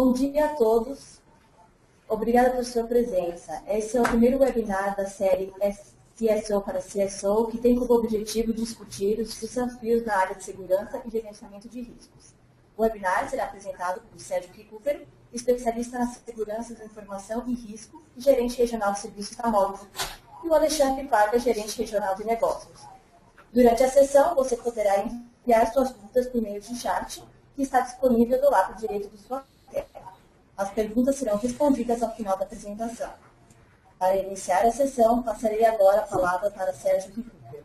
Bom dia a todos. Obrigada por sua presença. Esse é o primeiro webinar da série CSO para CSO, que tem como objetivo discutir os desafios na área de segurança e gerenciamento de riscos. O webinar será apresentado por Sérgio Kikufer, especialista na segurança da informação e risco e gerente regional de serviços da Móvel, e o Alexandre Parga, gerente regional de negócios. Durante a sessão, você poderá enviar suas dúvidas por meio de chat, que está disponível do lado direito de sua tela. As perguntas serão respondidas ao final da apresentação. Para iniciar a sessão, passarei agora a palavra para Sérgio Kikufer.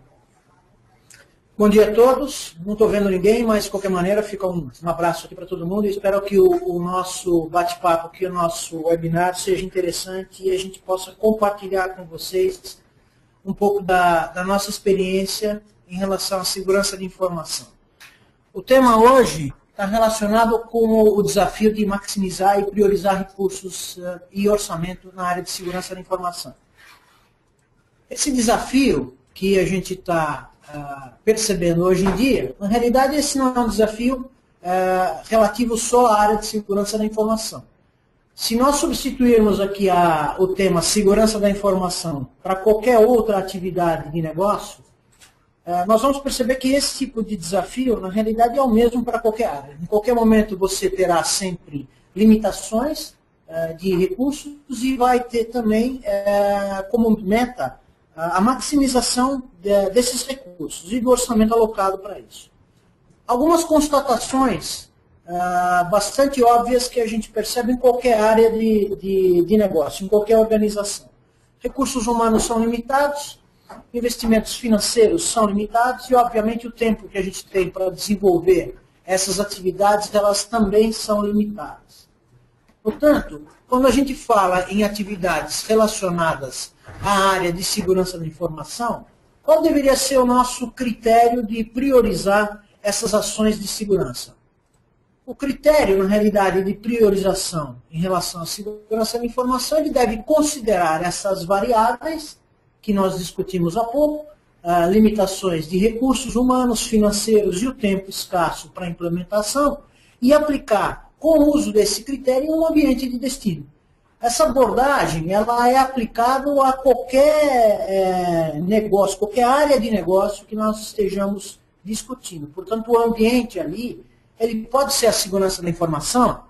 Bom dia a todos. Não estou vendo ninguém, mas de qualquer maneira fica um abraço aqui para todo mundo. Eu espero que o nosso bate-papo, que o nosso webinar seja interessante e a gente possa compartilhar com vocês um pouco da nossa experiência em relação à segurança de informação. O tema hoje está relacionado com o desafio de maximizar e priorizar recursos e orçamento na área de segurança da informação. Esse desafio que a gente está percebendo hoje em dia, na realidade esse não é um desafio relativo só à área de segurança da informação. Se nós substituirmos aqui o tema segurança da informação para qualquer outra atividade de negócio, nós vamos perceber que esse tipo de desafio, na realidade, é o mesmo para qualquer área. Em qualquer momento você terá sempre limitações de recursos e vai ter também como meta a maximização desses recursos e do orçamento alocado para isso. Algumas constatações bastante óbvias que a gente percebe em qualquer área de negócio, em qualquer organização. Recursos humanos são limitados, investimentos financeiros são limitados e, obviamente, o tempo que a gente tem para desenvolver essas atividades, elas também são limitadas. Portanto, quando a gente fala em atividades relacionadas à área de segurança da informação, qual deveria ser o nosso critério de priorizar essas ações de segurança? O critério, na realidade, de priorização em relação à segurança da informação, ele deve considerar essas variáveis que nós discutimos há pouco, limitações de recursos humanos, financeiros e o tempo escasso para a implementação, e aplicar, com o uso desse critério, um ambiente de destino. Essa abordagem ela é aplicável a qualquer negócio, qualquer área de negócio que nós estejamos discutindo. Portanto, o ambiente ali, ele pode ser a segurança da informação,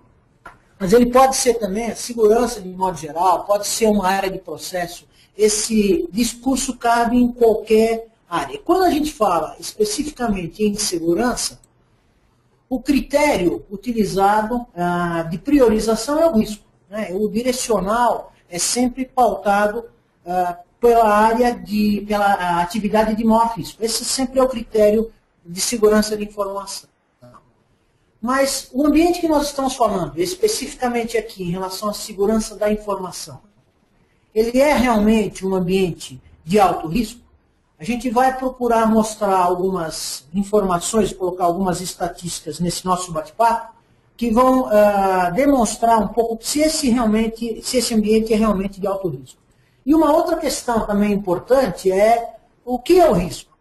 mas ele pode ser também a segurança de modo geral, pode ser uma área de processo. Esse discurso cabe em qualquer área. Quando a gente fala especificamente em segurança, o critério utilizado de priorização é o risco. O direcional é sempre pautado pela atividade de maior risco. Esse sempre é o critério de segurança de informação. Mas o ambiente que nós estamos falando, especificamente aqui em relação à segurança da informação, ele é realmente um ambiente de alto risco? A gente vai procurar mostrar algumas informações, colocar algumas estatísticas nesse nosso bate-papo, que vão demonstrar um pouco se esse ambiente é realmente de alto risco. E uma outra questão também importante é o que é o risco.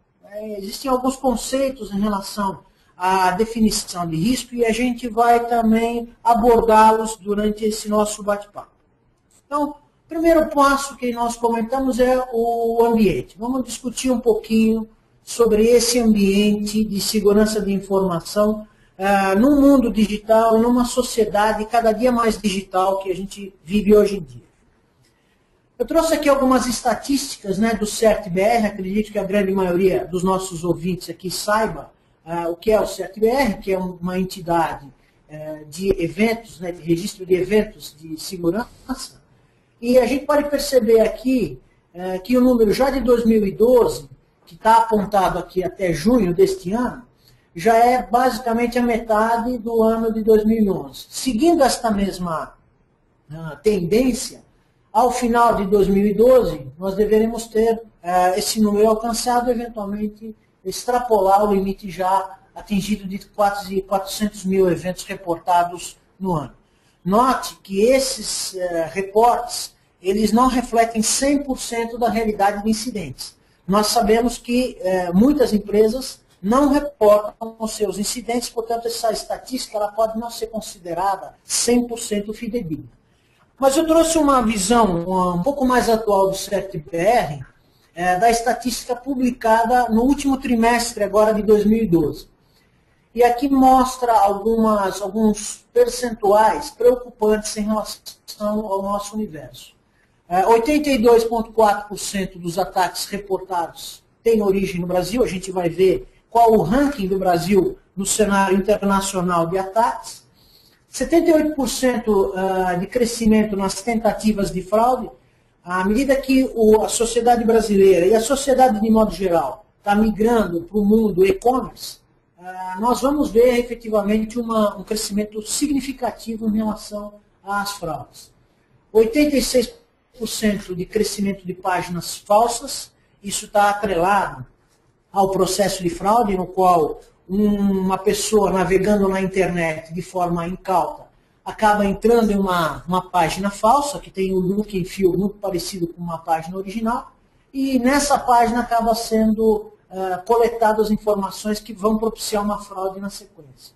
Existem alguns conceitos em relação à definição de risco e a gente vai também abordá-los durante esse nosso bate-papo. Então, o primeiro passo que nós comentamos é o ambiente. Vamos discutir um pouquinho sobre esse ambiente de segurança de informação num mundo digital, numa sociedade cada dia mais digital que a gente vive hoje em dia. Eu trouxe aqui algumas estatísticas do CERT-BR, acredito que a grande maioria dos nossos ouvintes aqui saiba o que é o CERT-BR, que é uma entidade de eventos, de registro de eventos de segurança. E a gente pode perceber aqui que o número já de 2012, que está apontado aqui até junho deste ano, já é basicamente a metade do ano de 2011. Seguindo esta mesma tendência, ao final de 2012, nós deveremos ter esse número alcançado, eventualmente extrapolar o limite já atingido de quase 400 mil eventos reportados no ano. Note que esses reportes, eles não refletem 100% da realidade de incidentes. Nós sabemos que muitas empresas não reportam os seus incidentes, portanto, essa estatística ela pode não ser considerada 100% fidedigna. Mas eu trouxe uma visão um pouco mais atual do CERT-BR, da estatística publicada no último trimestre agora de 2012. E aqui mostra alguns percentuais preocupantes em relação ao nosso universo. 82,4% dos ataques reportados têm origem no Brasil. A gente vai ver qual o ranking do Brasil no cenário internacional de ataques. 78% de crescimento nas tentativas de fraude. À medida que a sociedade brasileira e a sociedade de modo geral está migrando para o mundo e-commerce, nós vamos ver efetivamente um crescimento significativo em relação às fraudes. 86% de crescimento de páginas falsas, isso está atrelado ao processo de fraude, no qual uma pessoa navegando na internet de forma incauta acaba entrando em uma página falsa, que tem um look and feel muito parecido com uma página original, e nessa página acaba sendo coletadas informações que vão propiciar uma fraude na sequência.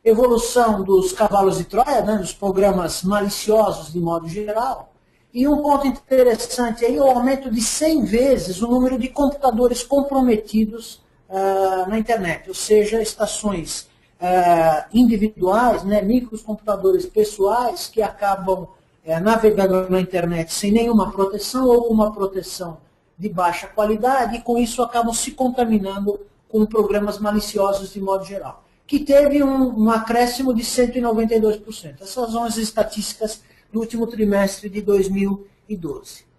Evolução dos cavalos de Troia, né, dos programas maliciosos de modo geral, e um ponto interessante aí é o aumento de 100 vezes o número de computadores comprometidos na internet, ou seja, estações individuais, né, microcomputadores pessoais que acabam navegando na internet sem nenhuma proteção ou uma proteção de baixa qualidade e com isso acabam se contaminando com programas maliciosos de modo geral, que teve um acréscimo de 192%. Essas são as estatísticas do último trimestre de 2012.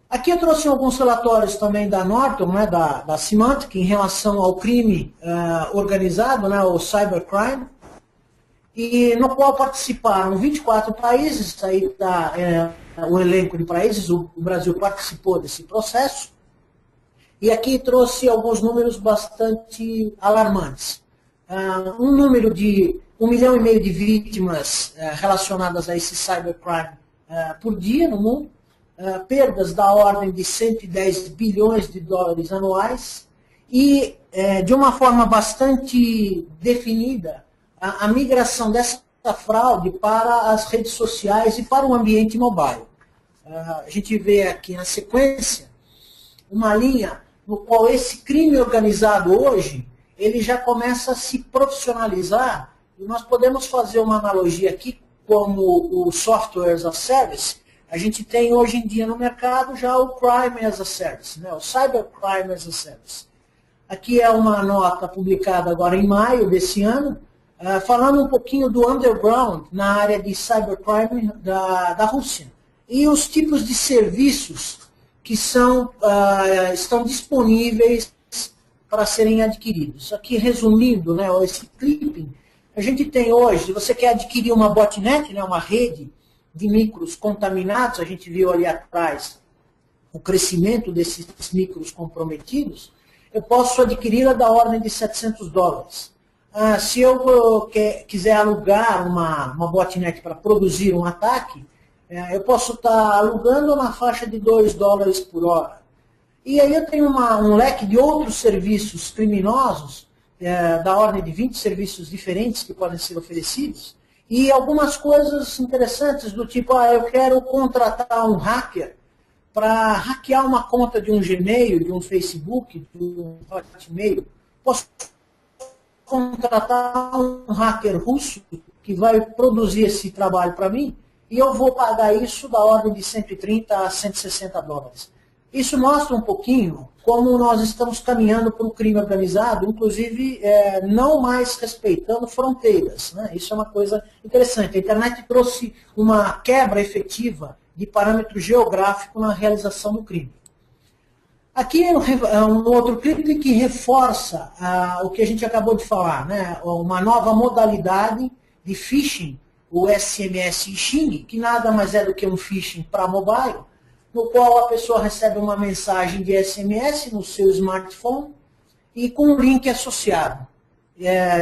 Aqui eu trouxe alguns relatórios também da Norton, né, da Symantec, em relação ao crime organizado, né, o cybercrime, e no qual participaram 24 países, aí está o elenco de países, o Brasil participou desse processo, e aqui trouxe alguns números bastante alarmantes. Um número de 1,5 milhão de vítimas relacionadas a esse cybercrime por dia no mundo, perdas da ordem de 110 bilhões de dólares anuais e, de uma forma bastante definida, a migração dessa fraude para as redes sociais e para o ambiente mobile. A gente vê aqui na sequência uma linha no qual esse crime organizado hoje, ele já começa a se profissionalizar, e nós podemos fazer uma analogia aqui como o software as a service. A gente tem hoje em dia no mercado já o crime as a service, né? O cybercrime as a service. Aqui é uma nota publicada agora em maio desse ano, falando um pouquinho do underground na área de cybercrime da Rússia. E os tipos de serviços que estão disponíveis para serem adquiridos. Aqui, resumindo, né, esse clipping, a gente tem hoje, se você quer adquirir uma botnet, né, uma rede de micros contaminados, a gente viu ali atrás o crescimento desses micros comprometidos, eu posso adquiri-la da ordem de $700. Se eu quiser alugar uma botnet para produzir um ataque, eu posso estar alugando na faixa de $2 por hora. E aí eu tenho um leque de outros serviços criminosos, da ordem de 20 serviços diferentes que podem ser oferecidos, e algumas coisas interessantes do tipo, eu quero contratar um hacker para hackear uma conta de um Gmail, de um Facebook, de um Hotmail. Posso contratar um hacker russo que vai produzir esse trabalho para mim, e eu vou pagar isso da ordem de $130 a $160. Isso mostra um pouquinho como nós estamos caminhando para o crime organizado, inclusive não mais respeitando fronteiras, né? Isso é uma coisa interessante. A internet trouxe uma quebra efetiva de parâmetro geográfico na realização do crime. Aqui é um outro clipe que reforça o que a gente acabou de falar, né? Uma nova modalidade de phishing, o SMS phishing, que nada mais é do que um phishing para mobile, no qual a pessoa recebe uma mensagem de SMS no seu smartphone e com um link associado.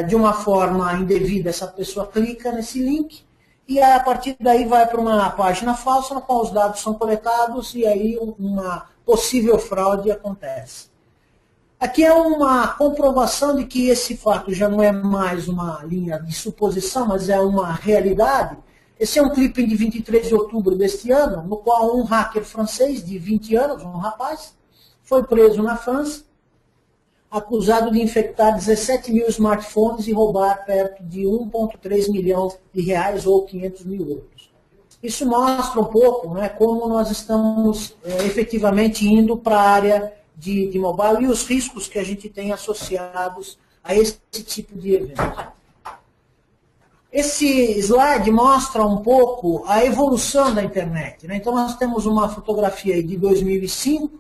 De uma forma indevida, essa pessoa clica nesse link e a partir daí vai para uma página falsa na qual os dados são coletados e aí uma possível fraude acontece. Aqui é uma comprovação de que esse fato já não é mais uma linha de suposição, mas é uma realidade. Esse é um clipe de 23 de outubro deste ano, no qual um hacker francês de 20 anos, um rapaz, foi preso na França, acusado de infectar 17 mil smartphones e roubar perto de 1,3 milhão de reais ou 500 mil euros. Isso mostra um pouco, né, como nós estamos efetivamente indo para a área de mobile e os riscos que a gente tem associados a esse tipo de evento. Esse slide mostra um pouco a evolução da internet, né? Então nós temos uma fotografia aí de 2005,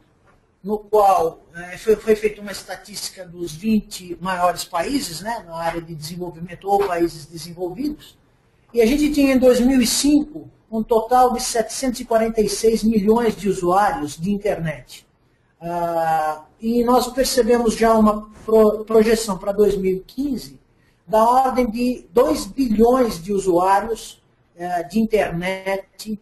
no qual foi feita uma estatística dos 20 maiores países, né, na área de desenvolvimento ou países desenvolvidos, e a gente tinha em 2005 um total de 746 milhões de usuários de internet. E nós percebemos já uma projeção para 2015 da ordem de 2 bilhões de usuários de internet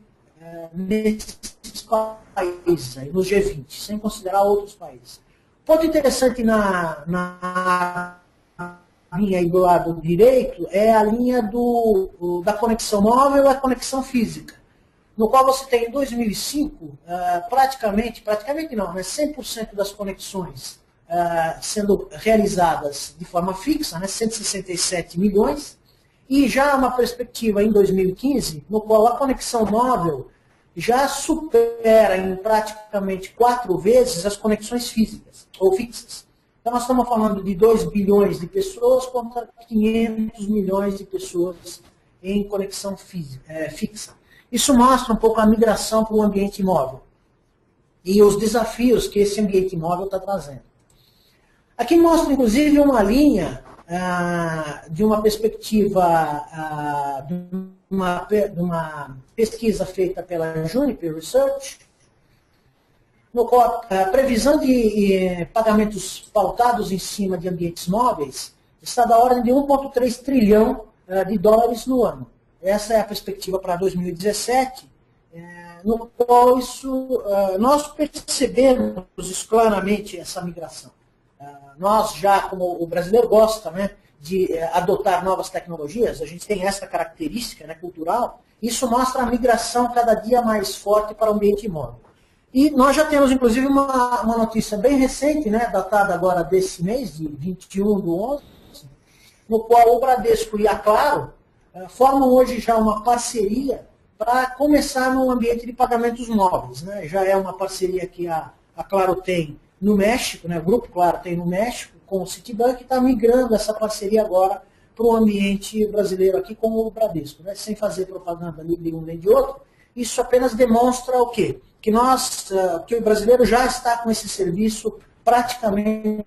nesses países, aí, no G20, sem considerar outros países. Ponto interessante na linha aí do lado direito é a linha da conexão móvel e a conexão física, no qual você tem em 2005, praticamente não, mas 100% das conexões sendo realizadas de forma fixa, né, 167 milhões, e já uma perspectiva em 2015, no qual a conexão móvel já supera em praticamente 4 vezes as conexões físicas, ou fixas. Então nós estamos falando de 2 bilhões de pessoas contra 500 milhões de pessoas em conexão fixa. Isso mostra um pouco a migração para o ambiente móvel e os desafios que esse ambiente móvel está trazendo. Aqui mostra, inclusive, uma linha de uma perspectiva de uma pesquisa feita pela Juniper Research, no qual a previsão de pagamentos pautados em cima de ambientes móveis está da ordem de 1,3 trilhão de dólares no ano. Essa é a perspectiva para 2017, no qual nós percebemos claramente essa migração. Nós já, como o brasileiro gosta, né, de adotar novas tecnologias, a gente tem essa característica, né, cultural, isso mostra a migração cada dia mais forte para o ambiente móvel. E nós já temos, inclusive, uma notícia bem recente, né, datada agora desse mês, de 21/11, no qual o Bradesco e a Claro formam hoje já uma parceria para começar no ambiente de pagamentos móveis, né? Já é uma parceria que a Claro tem no México, né? O Grupo Claro tem no México, com o Citibank, está migrando essa parceria agora para o ambiente brasileiro aqui com o Bradesco, né? Sem fazer propaganda de um nem de outro. Isso apenas demonstra o quê? Que o brasileiro já está com esse serviço praticamente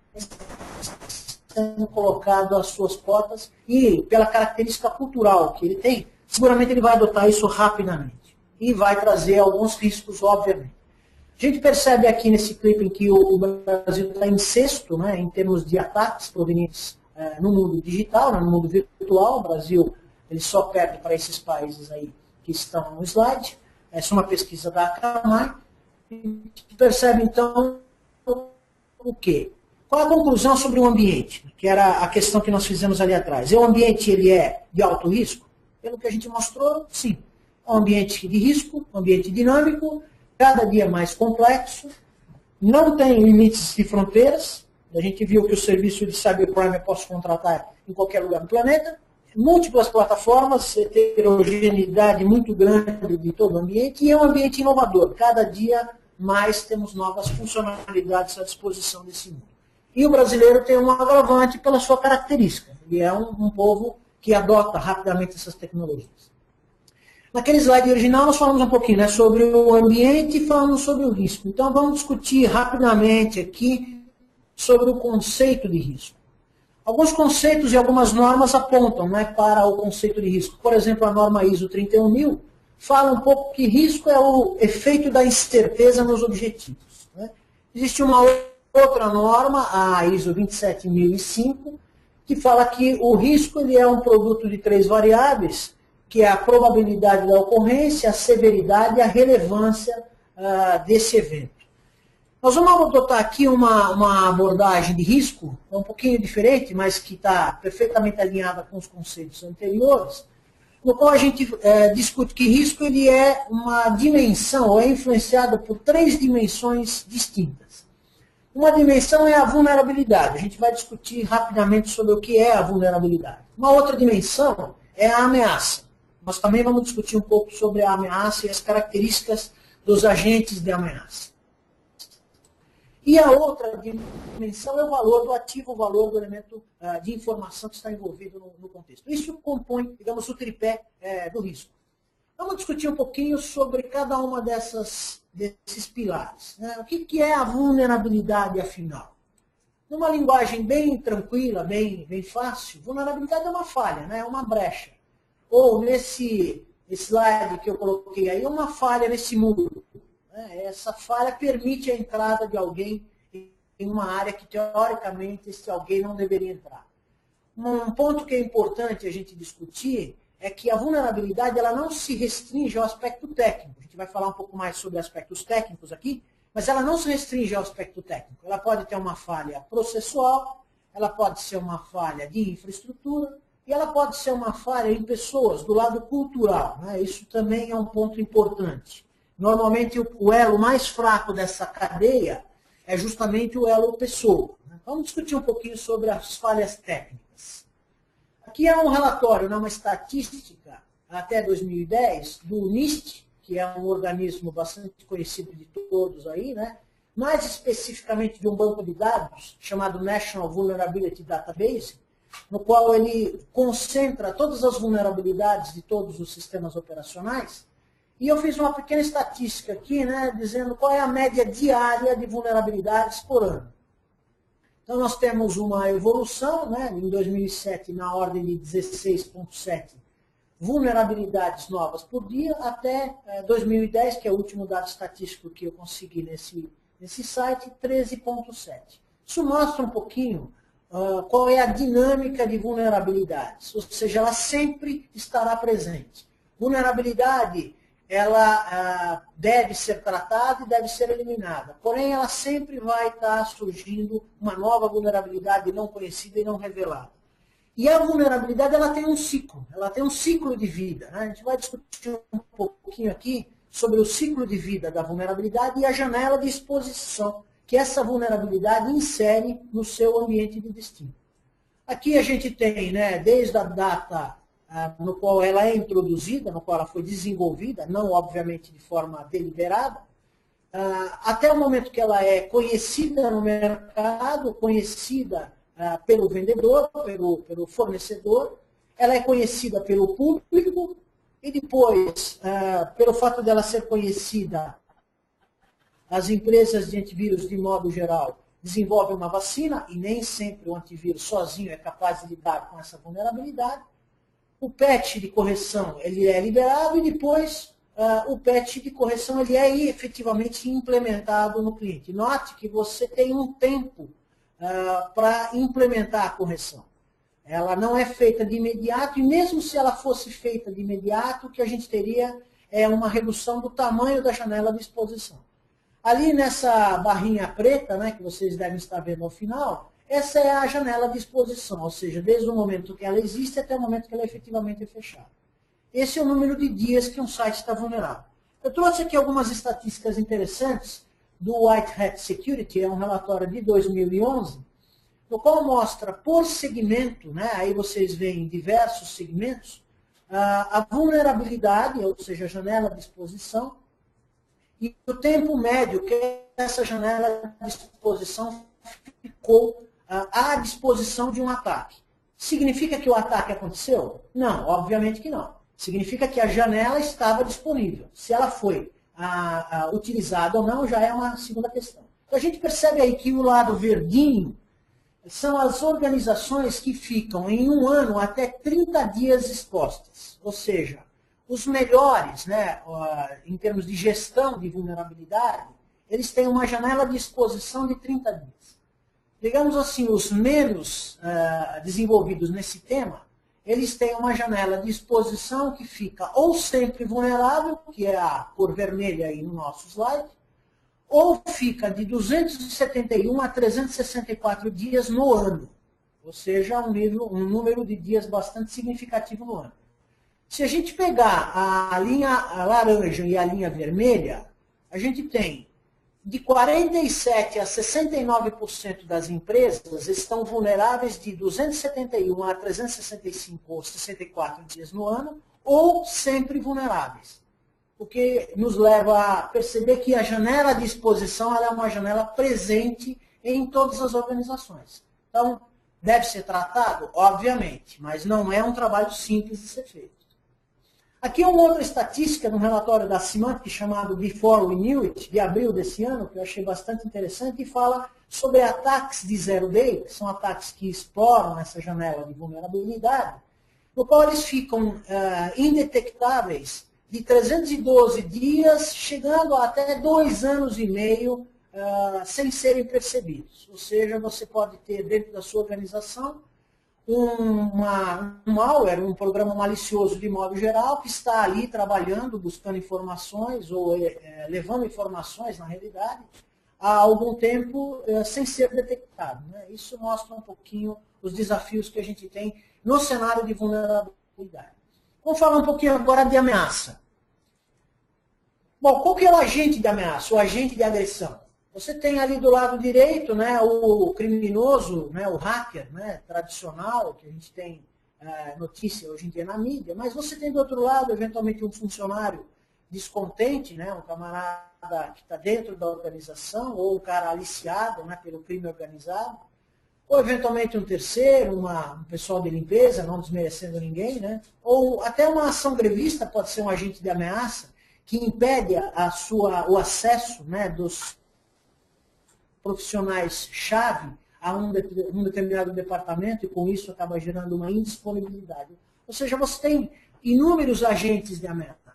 sendo colocado às suas portas e, pela característica cultural que ele tem, seguramente ele vai adotar isso rapidamente e vai trazer alguns riscos, obviamente. A gente percebe aqui nesse clipe em que o Brasil está em sexto, né, em termos de ataques provenientes no mundo digital, né, no mundo virtual. O Brasil ele só perde para esses países aí que estão no slide. Essa é uma pesquisa da Akamai. A gente percebe, então, o quê? Qual a conclusão sobre o ambiente? Que era a questão que nós fizemos ali atrás. O ambiente ele é de alto risco? Pelo que a gente mostrou, sim. É um ambiente de risco, um ambiente dinâmico, cada dia mais complexo, não tem limites de fronteiras. A gente viu que o serviço de cybercrime eu posso contratar em qualquer lugar do planeta. Múltiplas plataformas, heterogeneidade muito grande de todo o ambiente, e é um ambiente inovador. Cada dia mais temos novas funcionalidades à disposição desse mundo. E o brasileiro tem um agravante pela sua característica. Ele é um povo que adota rapidamente essas tecnologias. Naquele slide original nós falamos um pouquinho, né, sobre o ambiente e falamos sobre o risco. Então vamos discutir rapidamente aqui sobre o conceito de risco. Alguns conceitos e algumas normas apontam, né, para o conceito de risco. Por exemplo, a norma ISO 31000 fala um pouco que risco é o efeito da incerteza nos objetivos, né? Existe uma outra norma, a ISO 27005, que fala que o risco ele é um produto de 3 variáveis, que é a probabilidade da ocorrência, a severidade e a relevância desse evento. Nós vamos adotar aqui uma abordagem de risco, um pouquinho diferente, mas que está perfeitamente alinhada com os conceitos anteriores, no qual a gente discute que risco ele é uma dimensão, ou é influenciado por 3 dimensões distintas. Uma dimensão é a vulnerabilidade, a gente vai discutir rapidamente sobre o que é a vulnerabilidade. Uma outra dimensão é a ameaça. Nós também vamos discutir um pouco sobre a ameaça e as características dos agentes de ameaça. E a outra dimensão é o valor do ativo, o valor do elemento de informação que está envolvido no contexto. Isso compõe, digamos, o tripé do risco. Vamos discutir um pouquinho sobre cada uma desses pilares. Né? O que é a vulnerabilidade, afinal? Numa linguagem bem tranquila, bem fácil, vulnerabilidade é uma falha, né? É uma brecha. Ou nesse slide que eu coloquei aí, uma falha nesse muro. Essa falha permite a entrada de alguém em uma área que, teoricamente, esse alguém não deveria entrar. Um ponto que é importante a gente discutir é que a vulnerabilidade ela não se restringe ao aspecto técnico. A gente vai falar um pouco mais sobre aspectos técnicos aqui, mas ela não se restringe ao aspecto técnico. Ela pode ter uma falha processual, ela pode ser uma falha de infraestrutura, e ela pode ser uma falha em pessoas, do lado cultural. Né? Isso também é um ponto importante. Normalmente, o elo mais fraco dessa cadeia é justamente o elo pessoa. Vamos discutir um pouquinho sobre as falhas técnicas. Aqui é um relatório, uma estatística, até 2010, do NIST, que é um organismo bastante conhecido de todos aí, né? Mais especificamente de um banco de dados chamado National Vulnerability Database, no qual ele concentra todas as vulnerabilidades de todos os sistemas operacionais. E eu fiz uma pequena estatística aqui, né, dizendo qual é a média diária de vulnerabilidades por ano. Então, nós temos uma evolução, né, em 2007, na ordem de 16,7 vulnerabilidades novas por dia, até 2010, que é o último dado estatístico que eu consegui nesse site, 13,7. Isso mostra um pouquinho qual é a dinâmica de vulnerabilidades, ou seja, ela sempre estará presente. Vulnerabilidade ela deve ser tratada e deve ser eliminada. Porém, ela sempre vai estar surgindo uma nova vulnerabilidade não conhecida e não revelada. E a vulnerabilidade ela tem um ciclo de vida. Né? A gente vai discutir um pouquinho aqui sobre o ciclo de vida da vulnerabilidade e a janela de exposição que essa vulnerabilidade insere no seu ambiente de destino. Aqui a gente tem, né, desde a data no qual ela é introduzida, no qual ela foi desenvolvida, não obviamente de forma deliberada, até o momento que ela é conhecida no mercado, conhecida pelo vendedor, pelo fornecedor, ela é conhecida pelo público, e depois, pelo fato dela ser conhecida, as empresas de antivírus, de modo geral, desenvolvem uma vacina, e nem sempre o antivírus sozinho é capaz de lidar com essa vulnerabilidade. O patch de correção ele é liberado e depois o patch de correção ele é efetivamente implementado no cliente. Note que você tem um tempo para implementar a correção. Ela não é feita de imediato e mesmo se ela fosse feita de imediato, o que a gente teria é uma redução do tamanho da janela de exposição. Ali nessa barrinha preta, né, que vocês devem estar vendo ao final, essa é a janela de exposição, ou seja, desde o momento que ela existe até o momento que ela efetivamente é fechada. Esse é o número de dias que um site está vulnerável. Eu trouxe aqui algumas estatísticas interessantes do White Hat Security, é um relatório de 2011, no qual mostra por segmento, né, aí vocês veem diversos segmentos, a vulnerabilidade, ou seja, a janela de exposição, e o tempo médio que essa janela de exposição ficou à disposição de um ataque. Significa que o ataque aconteceu? Não, obviamente que não. Significa que a janela estava disponível. Se ela foi utilizada ou não, já é uma segunda questão. Então, a gente percebe aí que o lado verdinho são as organizações que ficam em um ano até 30 dias expostas. Ou seja, os melhores, né, em termos de gestão de vulnerabilidade, eles têm uma janela de exposição de 30 dias. Digamos assim, os menos desenvolvidos nesse tema, eles têm uma janela de exposição que fica ou sempre vulnerável, que é a cor vermelha aí no nosso slide, ou fica de 271 a 364 dias no ano, ou seja, um número de dias bastante significativo no ano. Se a gente pegar a linha laranja e a linha vermelha, a gente tem de 47% a 69% das empresas estão vulneráveis de 271 a 365 ou 64 dias no ano, ou sempre vulneráveis. O que nos leva a perceber que a janela de exposição ela é uma janela presente em todas as organizações. Então, deve ser tratado? Obviamente, mas não é um trabalho simples de ser feito. Aqui é uma outra estatística no relatório da Symantec chamado Before We Knew It, de abril desse ano, que eu achei bastante interessante, e fala sobre ataques de zero day, que são ataques que exploram essa janela de vulnerabilidade, no qual eles ficam indetectáveis de 312 dias, chegando a até 2 anos e meio sem serem percebidos. Ou seja, você pode ter dentro da sua organização um malware, um programa malicioso de modo geral, que está ali trabalhando, buscando informações ou levando informações, na realidade, há algum tempo sem ser detectado. Né? Isso mostra um pouquinho os desafios que a gente tem no cenário de vulnerabilidade. Vamos falar um pouquinho agora de ameaça. Bom, qual que é o agente de ameaça, o agente de agressão? Você tem ali do lado direito, né, o criminoso, né, o hacker, né, tradicional, que a gente tem notícia hoje em dia na mídia, mas você tem do outro lado, eventualmente, um funcionário descontente, né, um camarada que está dentro da organização, ou um cara aliciado, né, pelo crime organizado, ou eventualmente um terceiro, um pessoal de limpeza, não desmerecendo ninguém, né, ou até uma ação grevista pode ser um agente de ameaça, que impede o acesso, né, dos profissionais-chave a um determinado departamento e com isso acaba gerando uma indisponibilidade. Ou seja, você tem inúmeros agentes de ameaça.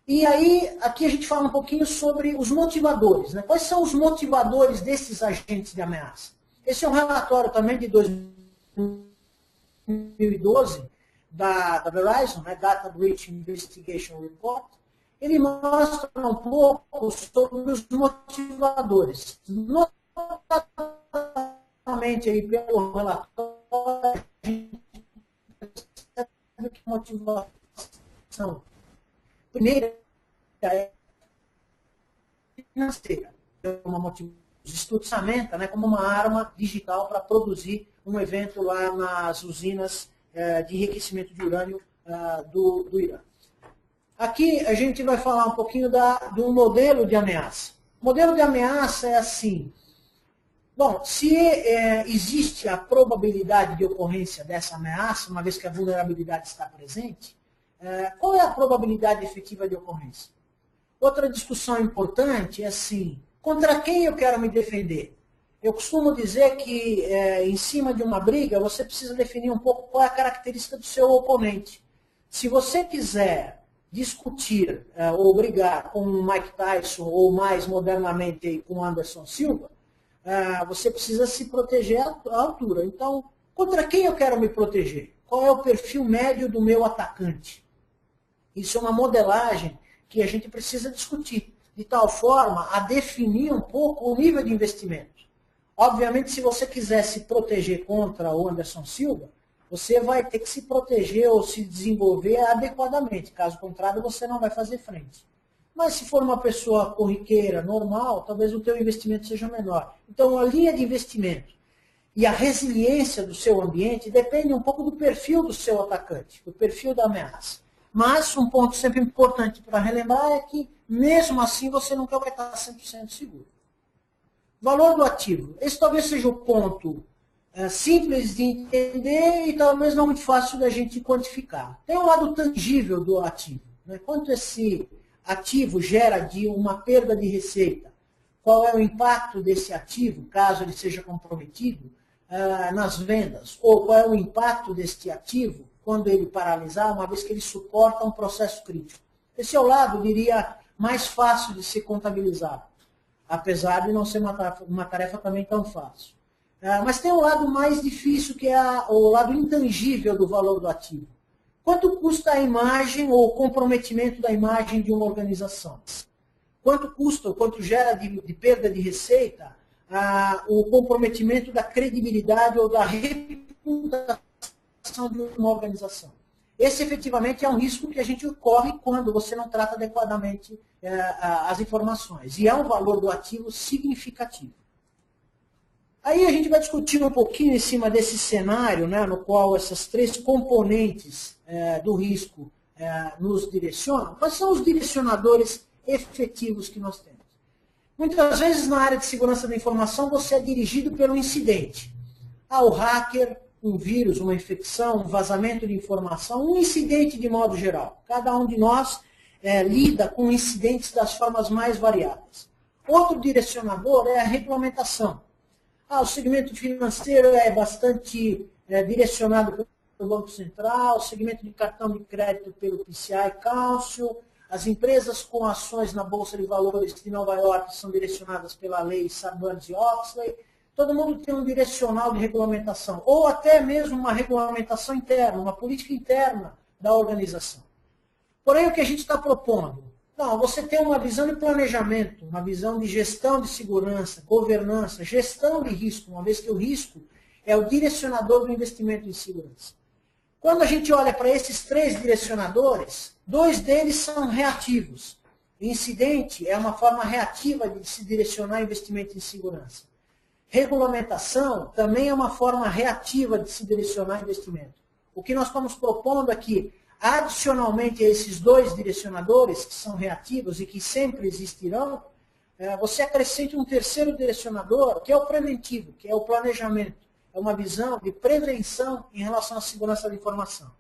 E aí, aqui a gente fala um pouquinho sobre os motivadores. Né? Quais são os motivadores desses agentes de ameaça? Esse é um relatório também de 2012 da Verizon, né? Data Breach Investigation Report. Ele mostra um pouco sobre os motivadores. Notadamente aí pelo relatório, a gente percebe que motivação primeira é financeira, é uma motivação de estuçamento, né, como uma arma digital para produzir um evento lá nas usinas de enriquecimento de urânio do Irã. Aqui a gente vai falar um pouquinho do modelo de ameaça. O modelo de ameaça é assim. Bom, se existe a probabilidade de ocorrência dessa ameaça, uma vez que a vulnerabilidade está presente, qual é a probabilidade efetiva de ocorrência? Outra discussão importante é assim, contra quem eu quero me defender? Eu costumo dizer que em cima de uma briga, você precisa definir um pouco qual é a característica do seu oponente. Se você quiser discutir ou brigar com o Mike Tyson ou mais modernamente com o Anderson Silva, você precisa se proteger à altura. Então, contra quem eu quero me proteger? Qual é o perfil médio do meu atacante? Isso é uma modelagem que a gente precisa discutir, de tal forma a definir um pouco o nível de investimento. Obviamente, se você quiser se proteger contra o Anderson Silva, você vai ter que se proteger ou se desenvolver adequadamente. Caso contrário, você não vai fazer frente. Mas se for uma pessoa corriqueira, normal, talvez o teu investimento seja menor. Então, a linha de investimento e a resiliência do seu ambiente depende um pouco do perfil do seu atacante, do perfil da ameaça. Mas um ponto sempre importante para relembrar é que, mesmo assim, você nunca vai estar 100% seguro. Valor do ativo. Esse talvez seja o ponto simples de entender e talvez não muito fácil da gente quantificar. Tem um lado tangível do ativo. Né? Quanto esse ativo gera de uma perda de receita? Qual é o impacto desse ativo, caso ele seja comprometido, nas vendas? Ou qual é o impacto deste ativo quando ele paralisar, uma vez que ele suporta um processo crítico? Esse é o lado, diria, mais fácil de ser contabilizado, apesar de não ser uma tarefa também tão fácil. Mas tem um lado mais difícil, que é o lado intangível do valor do ativo. Quanto custa a imagem ou o comprometimento da imagem de uma organização? quanto custa, quanto gera de perda de receita, o comprometimento da credibilidade ou da reputação de uma organização. Esse, efetivamente, é um risco que a gente corre quando você não trata adequadamente as informações. E é um valor do ativo significativo. Aí a gente vai discutir um pouquinho em cima desse cenário, né, no qual essas três componentes do risco nos direcionam. Quais são os direcionadores efetivos que nós temos? Muitas vezes, na área de segurança da informação, você é dirigido pelo incidente. O hacker, um vírus, uma infecção, um vazamento de informação, um incidente de modo geral. Cada um de nós lida com incidentes das formas mais variadas. Outro direcionador é a regulamentação. O segmento financeiro é bastante direcionado pelo Banco Central, o segmento de cartão de crédito pelo PCI Council, as empresas com ações na Bolsa de Valores de Nova York são direcionadas pela lei Sarbanes-Oxley. Todo mundo tem um direcional de regulamentação, ou até mesmo uma regulamentação interna, uma política interna da organização. Porém, o que a gente está propondo? Não, você tem uma visão de planejamento, uma visão de gestão de segurança, governança, gestão de risco, uma vez que o risco é o direcionador do investimento em segurança. Quando a gente olha para esses três direcionadores, dois deles são reativos. O incidente é uma forma reativa de se direcionar investimento em segurança. Regulamentação também é uma forma reativa de se direcionar investimento. O que nós estamos propondo aqui, adicionalmente a esses dois direcionadores, que são reativos e que sempre existirão, você acrescente um terceiro direcionador, que é o preventivo, que é o planejamento. É uma visão de prevenção em relação à segurança da informação.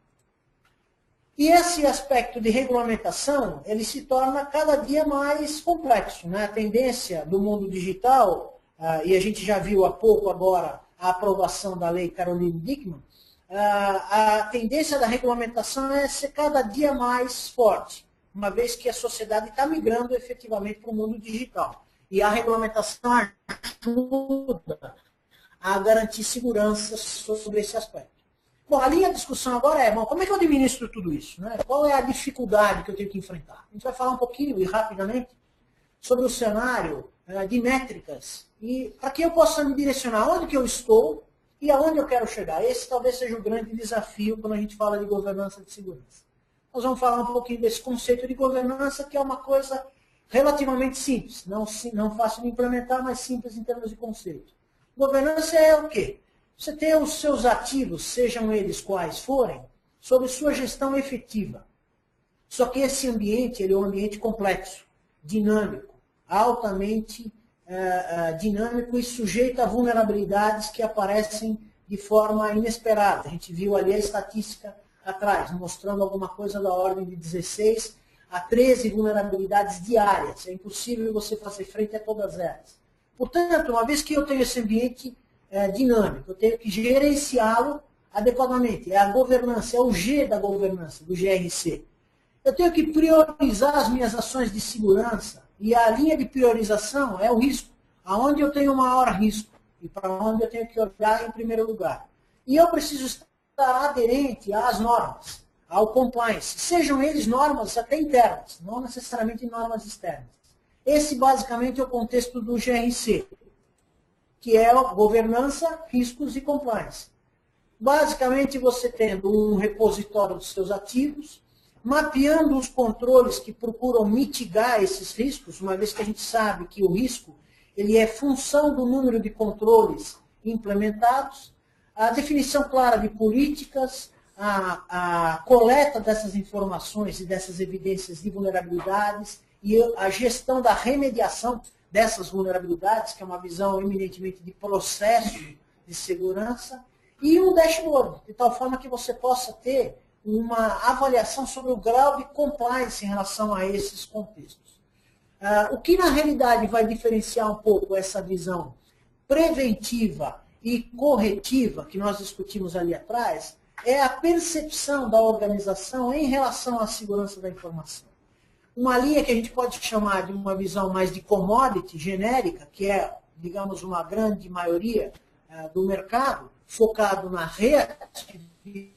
E esse aspecto de regulamentação, ele se torna cada dia mais complexo, né? A tendência do mundo digital, e a gente já viu há pouco agora a aprovação da lei Caroline Dickmann, a tendência da regulamentação é ser cada dia mais forte, uma vez que a sociedade está migrando efetivamente para o mundo digital. E a regulamentação ajuda a garantir segurança sobre esse aspecto. Bom, a linha de discussão agora é, como é que eu administro tudo isso? Né? Qual é a dificuldade que eu tenho que enfrentar? A gente vai falar um pouquinho e rapidamente sobre o cenário de métricas e para que eu possa me direcionar onde que eu estou e aonde eu quero chegar. Esse talvez seja o grande desafio quando a gente fala de governança de segurança. Nós vamos falar um pouquinho desse conceito de governança, que é uma coisa relativamente simples, não fácil de implementar, mas simples em termos de conceito. Governança é o quê? Você tem os seus ativos, sejam eles quais forem, sob sua gestão efetiva. Só que esse ambiente ele é um ambiente complexo, dinâmico, altamente dinâmico e sujeito a vulnerabilidades que aparecem de forma inesperada. A gente viu ali a estatística atrás, mostrando alguma coisa da ordem de 16 a 13 vulnerabilidades diárias. É impossível você fazer frente a todas elas. Portanto, uma vez que eu tenho esse ambiente dinâmico, eu tenho que gerenciá-lo adequadamente. É a governança, é o G da governança, do GRC. Eu tenho que priorizar as minhas ações de segurança e a linha de priorização é o risco. Aonde eu tenho maior risco e para onde eu tenho que olhar em primeiro lugar. E eu preciso estar aderente às normas, ao compliance. Sejam eles normas até internas, não necessariamente normas externas. Esse, basicamente, é o contexto do GRC, que é governança, riscos e compliance. Basicamente, você tendo um repositório dos seus ativos, mapeando os controles que procuram mitigar esses riscos, uma vez que a gente sabe que o risco ele é função do número de controles implementados, a definição clara de políticas, a coleta dessas informações e dessas evidências de vulnerabilidades, e a gestão da remediação dessas vulnerabilidades, que é uma visão eminentemente de processo de segurança, e um dashboard, de tal forma que você possa ter uma avaliação sobre o grau de compliance em relação a esses contextos. O que na realidade vai diferenciar um pouco essa visão preventiva e corretiva, que nós discutimos ali atrás, é a percepção da organização em relação à segurança da informação. Uma linha que a gente pode chamar de uma visão mais de commodity, genérica, que é, digamos, uma grande maioria do mercado, focado na reatividade,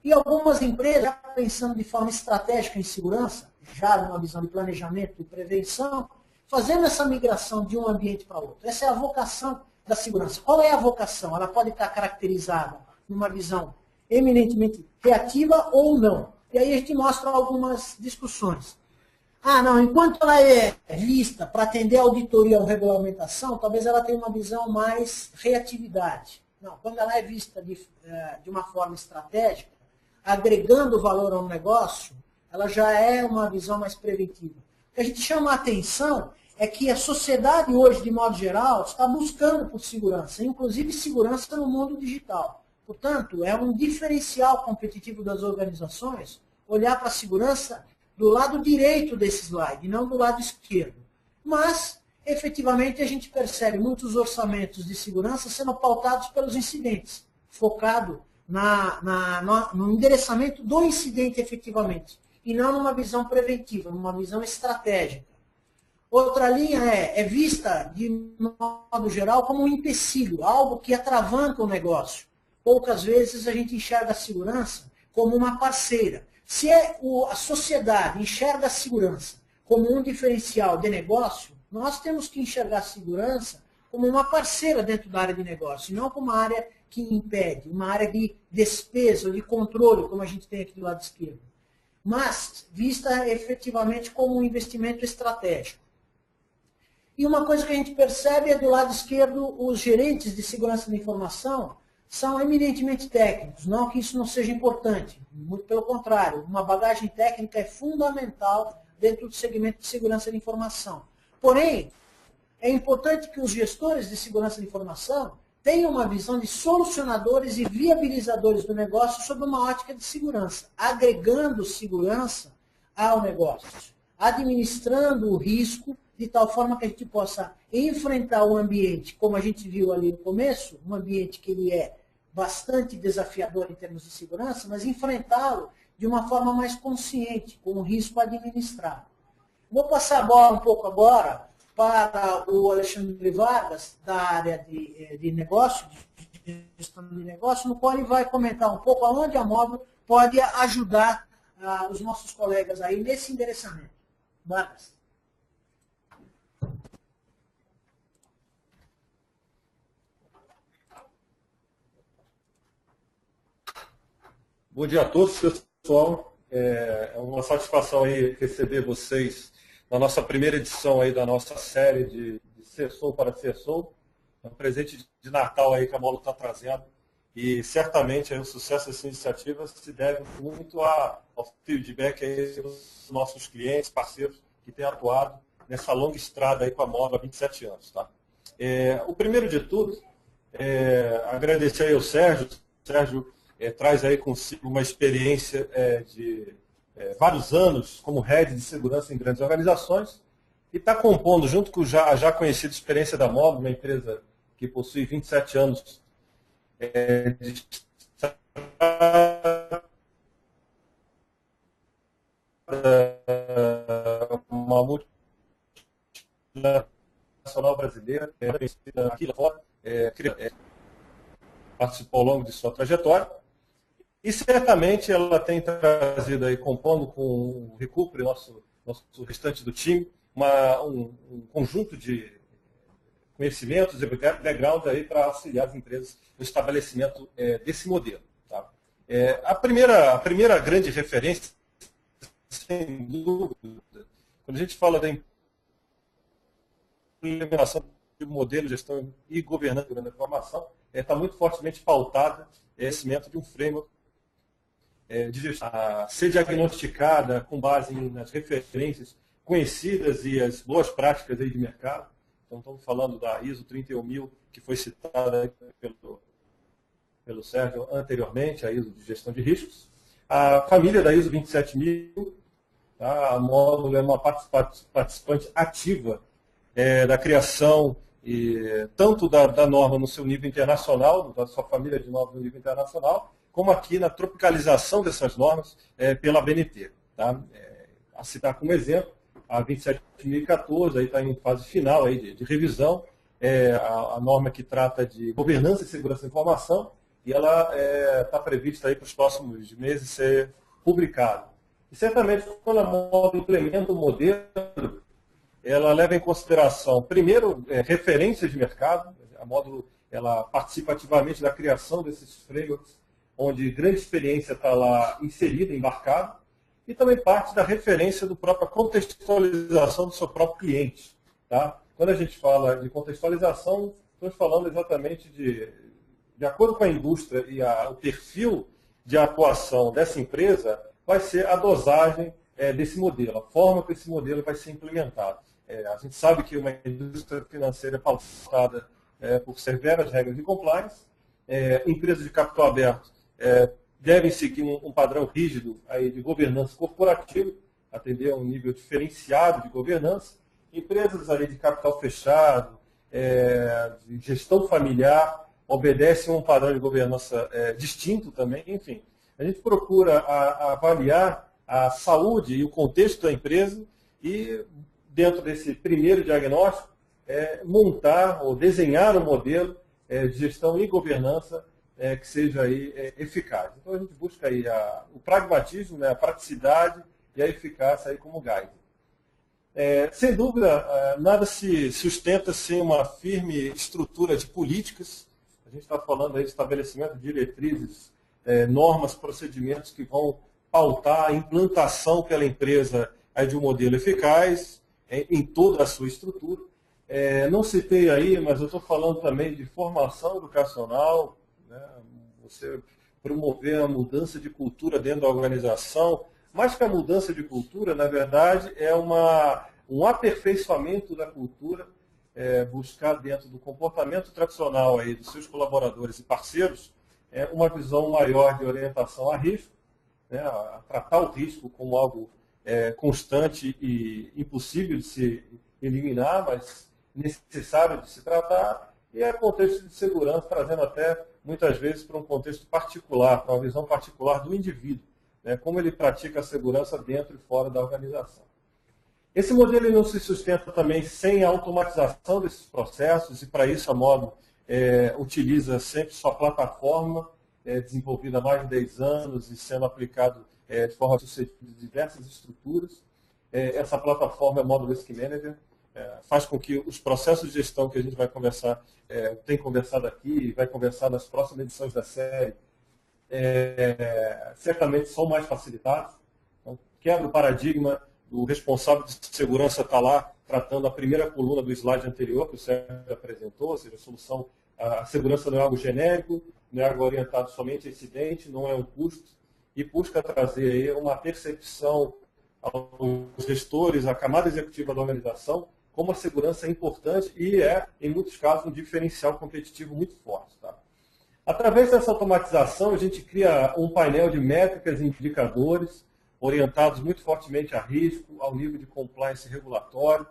E algumas empresas, já pensando de forma estratégica em segurança, já numa visão de planejamento e prevenção, fazendo essa migração de um ambiente para outro. Essa é a vocação da segurança. Qual é a vocação? Ela pode estar caracterizada numa visão eminentemente reativa ou não. E aí a gente mostra algumas discussões. Não, enquanto ela é vista para atender a auditoria ou regulamentação, talvez ela tenha uma visão mais reatividade. Não, quando ela é vista de uma forma estratégica, agregando valor ao negócio, ela já é uma visão mais preventiva. O que a gente chama a atenção é que a sociedade hoje, de modo geral, está buscando por segurança, inclusive segurança no mundo digital. Portanto, é um diferencial competitivo das organizações olhar para a segurança do lado direito desse slide, não do lado esquerdo. Mas, efetivamente, a gente percebe muitos orçamentos de segurança sendo pautados pelos incidentes, focado no endereçamento do incidente efetivamente, e não numa visão preventiva, numa visão estratégica. Outra linha é vista, de modo geral, como um empecilho, algo que atravanca o negócio. Poucas vezes a gente enxerga a segurança como uma parceira. Se a sociedade enxerga a segurança como um diferencial de negócio, nós temos que enxergar a segurança como uma parceira dentro da área de negócio, e não como uma área que impede, uma área de despesa, de controle, como a gente tem aqui do lado esquerdo. Mas vista efetivamente como um investimento estratégico. E uma coisa que a gente percebe é do lado esquerdo, os gerentes de segurança da informação são eminentemente técnicos, não que isso não seja importante, muito pelo contrário, uma bagagem técnica é fundamental dentro do segmento de segurança da informação. Porém, é importante que os gestores de segurança da informação tenham uma visão de solucionadores e viabilizadores do negócio sob uma ótica de segurança, agregando segurança ao negócio, administrando o risco de tal forma que a gente possa enfrentar o ambiente, como a gente viu ali no começo, um ambiente que ele é bastante desafiador em termos de segurança, mas enfrentá-lo de uma forma mais consciente, com o risco administrado. Vou passar a bola um pouco agora para o Alexandre Vargas, da área de negócio, de gestão de negócio, no qual ele vai comentar um pouco aonde a Móvel pode ajudar os nossos colegas aí nesse endereçamento. Vargas. Bom dia a todos, pessoal. É uma satisfação aí receber vocês na nossa primeira edição aí da nossa série de CSO para CSO. É um presente de Natal aí que a Móvel está trazendo. E certamente aí o sucesso dessa iniciativa se deve muito ao feedback aí dos nossos clientes, parceiros que têm atuado nessa longa estrada aí com a Móvel há 27 anos. Tá? O primeiro de tudo, agradecer aí ao Sérgio. O Sérgio traz aí consigo uma experiência de vários anos como head de segurança em grandes organizações e está compondo, junto com a já conhecida experiência da Móvel, uma empresa que possui 27 anos de uma multinacional brasileira, aqui lá fora, participou ao longo de sua trajetória. E certamente ela tem trazido aí, compondo com o Recupre, nosso restante do time, um conjunto de conhecimentos e background aí para auxiliar as empresas no estabelecimento desse modelo. Tá? A primeira grande referência, sem dúvida, quando a gente fala da implementação de modelo de gestão e governança da informação, está muito fortemente pautada esse método de um framework a ser diagnosticada com base nas referências conhecidas e as boas práticas aí de mercado. Então, estamos falando da ISO 31000, que foi citada pelo Sérgio anteriormente, a ISO de gestão de riscos. A família da ISO 27000, tá? A Móvel é uma participante ativa da criação tanto da norma no seu nível internacional, da sua família de normas no nível internacional, como aqui na tropicalização dessas normas pela ABNT. Tá? A citar como exemplo, a 27014 está em fase final aí de revisão, a norma que trata de governança e segurança da informação, e ela está prevista aí para os próximos meses ser publicada. E certamente, quando a Módulo implementa o modelo, ela leva em consideração, primeiro, referências de mercado. A Módulo ela participa ativamente da criação desses frameworks, onde grande experiência está lá inserida, embarcada, e também parte da referência da própria contextualização do seu próprio cliente. Tá? Quando a gente fala de contextualização, estamos falando exatamente de acordo com a indústria e o perfil de atuação dessa empresa, vai ser a dosagem desse modelo, a forma que esse modelo vai ser implementado. A gente sabe que uma indústria financeira é pautada por severas regras de compliance, empresas de capital aberto devem seguir um padrão rígido aí de governança corporativa, atender a um nível diferenciado de governança. Empresas ali de capital fechado, de gestão familiar, obedecem a um padrão de governança distinto também. Enfim, a gente procura avaliar a saúde e o contexto da empresa e, dentro desse primeiro diagnóstico, montar ou desenhar um modelo de gestão e governança que seja aí, eficaz. Então a gente busca aí o pragmatismo, né, a praticidade e a eficácia aí como guide. Sem dúvida, nada se sustenta sem uma firme estrutura de políticas. A gente está falando aí de estabelecimento de diretrizes, normas, procedimentos que vão pautar a implantação pela empresa aí de um modelo eficaz em toda a sua estrutura. Não citei aí, mas eu estou falando também de formação educacional, né? Você promover a mudança de cultura dentro da organização. Mais que a mudança de cultura, na verdade, é um aperfeiçoamento da cultura, buscar dentro do comportamento tradicional aí dos seus colaboradores e parceiros uma visão maior de orientação a risco, né, a tratar o risco como algo constante e impossível de se eliminar, mas necessário de se tratar, e contexto de segurança, trazendo até, muitas vezes, para um contexto particular, para uma visão particular do indivíduo, né, como ele pratica a segurança dentro e fora da organização. Esse modelo não se sustenta também sem a automatização desses processos, e para isso a Módulo utiliza sempre sua plataforma, desenvolvida há mais de 10 anos e sendo aplicado de forma sucedida em diversas estruturas. Essa plataforma é o Módulo Risk Manager, faz com que os processos de gestão que a gente vai conversar, tem conversado aqui e vai conversar nas próximas edições da série, certamente são mais facilitados. Então, quebra o paradigma do responsável de segurança estar lá tratando a primeira coluna do slide anterior que o Sérgio apresentou, ou seja, a segurança não é algo genérico, não é algo orientado somente a incidente, não é um custo, e busca trazer aí uma percepção aos gestores, à camada executiva da organização, como a segurança é importante e em muitos casos, um diferencial competitivo muito forte. Tá? Através dessa automatização, a gente cria um painel de métricas e indicadores orientados muito fortemente a risco, ao nível de compliance regulatório,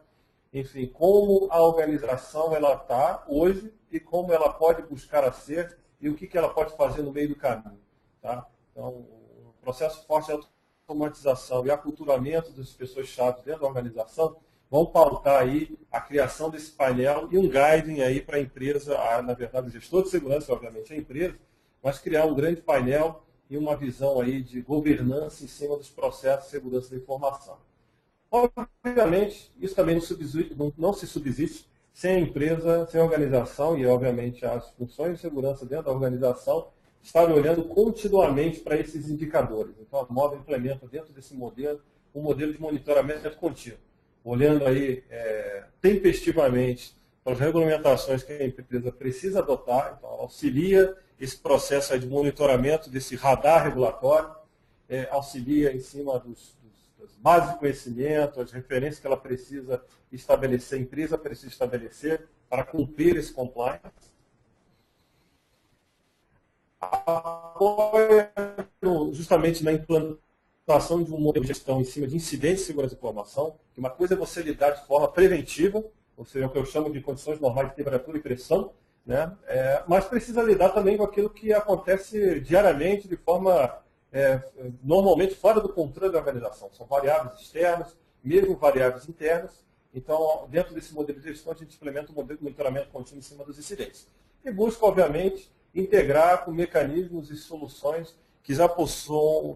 enfim, como a organização ela está hoje e como ela pode buscar a ser e o que ela pode fazer no meio do caminho. Tá? Então, o processo forte de automatização e aculturamento das pessoas-chave dentro da organização vão pautar aí a criação desse painel e um guiding aí para a empresa, na verdade o gestor de segurança, obviamente, é a empresa, mas criar um grande painel e uma visão aí de governança em cima dos processos de segurança da informação. Obviamente, isso também não se subsiste sem a empresa, sem a organização e, obviamente, as funções de segurança dentro da organização estarem olhando continuamente para esses indicadores. Então, a Módulo implementa dentro desse modelo um modelo de monitoramento contínuo, olhando aí tempestivamente para as regulamentações que a empresa precisa adotar, então auxilia esse processo aí de monitoramento desse radar regulatório, auxilia em cima das bases de conhecimento, as referências que ela precisa estabelecer, a empresa precisa estabelecer para cumprir esse compliance. Apoia justamente na implantação de um modelo de gestão em cima de incidentes de segurança de informação, que uma coisa é você lidar de forma preventiva, ou seja, o que eu chamo de condições normais de temperatura e pressão, né? Mas precisa lidar também com aquilo que acontece diariamente de forma normalmente fora do controle da organização. São variáveis externas, mesmo variáveis internas. Então, dentro desse modelo de gestão, a gente implementa um modelo de monitoramento contínuo em cima dos incidentes. E busca, obviamente, integrar com mecanismos e soluções que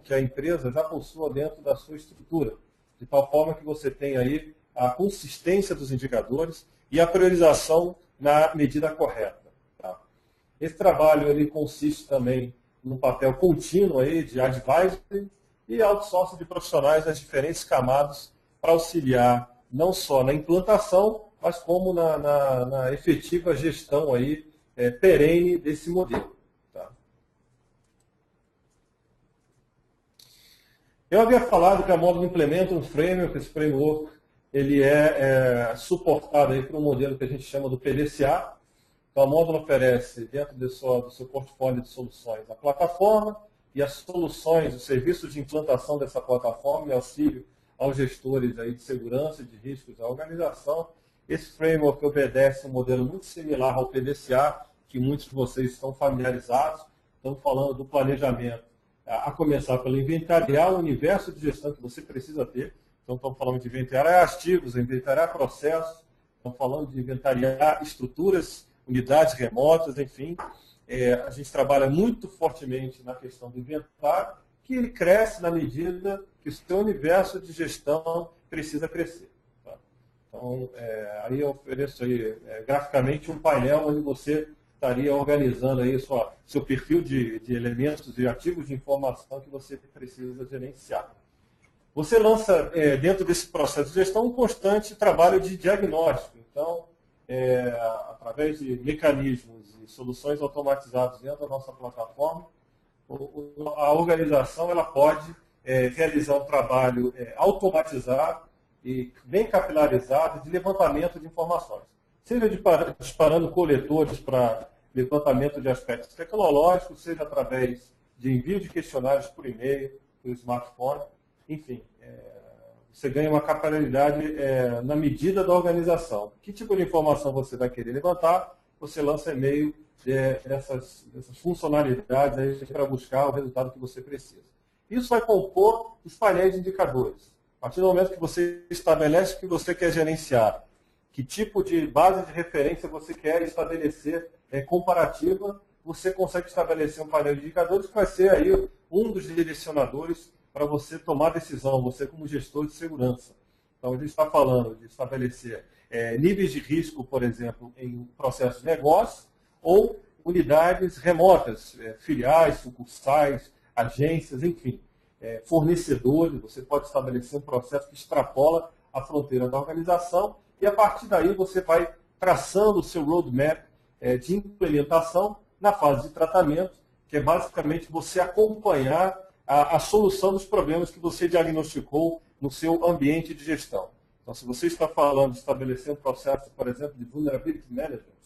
que a empresa já possua dentro da sua estrutura, de tal forma que você tenha aí a consistência dos indicadores e a priorização na medida correta. Tá? Esse trabalho ele consiste também num papel contínuo aí de advisory e outsourcing de profissionais nas diferentes camadas para auxiliar não só na implantação, mas como na efetiva gestão aí, perene desse modelo. Tá? Eu havia falado que a Módulo implementa um framework, esse framework ele é suportado aí por um modelo que a gente chama do PDCA. Então, a Módulo oferece, dentro do seu portfólio de soluções, a plataforma e as soluções, os serviços de implantação dessa plataforma e auxílio aos gestores aí de segurança e de riscos da organização. Esse framework obedece um modelo muito similar ao PDCA, que muitos de vocês estão familiarizados. Estamos falando do planejamento, a começar pelo inventariar o universo de gestão que você precisa ter. Então, estamos falando de inventariar ativos, inventariar processos, estamos falando de inventariar estruturas, unidades remotas, enfim. A gente trabalha muito fortemente na questão do inventário, que ele cresce na medida que o seu universo de gestão precisa crescer. Tá? Então, aí eu ofereço aí, graficamente um painel onde você estaria organizando aí seu perfil de elementos e ativos de informação que você precisa gerenciar. Você lança, dentro desse processo de gestão, um constante trabalho de diagnóstico. Então, através de mecanismos e soluções automatizadas dentro da nossa plataforma, a organização ela pode realizar um trabalho automatizado e bem capilarizado de levantamento de informações. Seja disparando coletores para levantamento de aspectos tecnológicos, seja através de envio de questionários por e-mail, por smartphone, enfim, você ganha uma capilaridade na medida da organização. Que tipo de informação você vai querer levantar, você lança e-mail dessas funcionalidades para buscar o resultado que você precisa. Isso vai compor os painéis de indicadores. A partir do momento que você estabelece o que você quer gerenciar, que tipo de base de referência você quer estabelecer comparativa, você consegue estabelecer um painel de indicadores que vai ser aí um dos direcionadores para você tomar decisão, você como gestor de segurança. Então, a gente está falando de estabelecer níveis de risco, por exemplo, em processos de negócio ou unidades remotas, filiais, sucursais, agências, enfim, fornecedores. Você pode estabelecer um processo que extrapola a fronteira da organização e, a partir daí, você vai traçando o seu roadmap de implementação na fase de tratamento, que é basicamente você acompanhar a solução dos problemas que você diagnosticou no seu ambiente de gestão. Então, se você está falando de estabelecer um processo, por exemplo, de vulnerability management,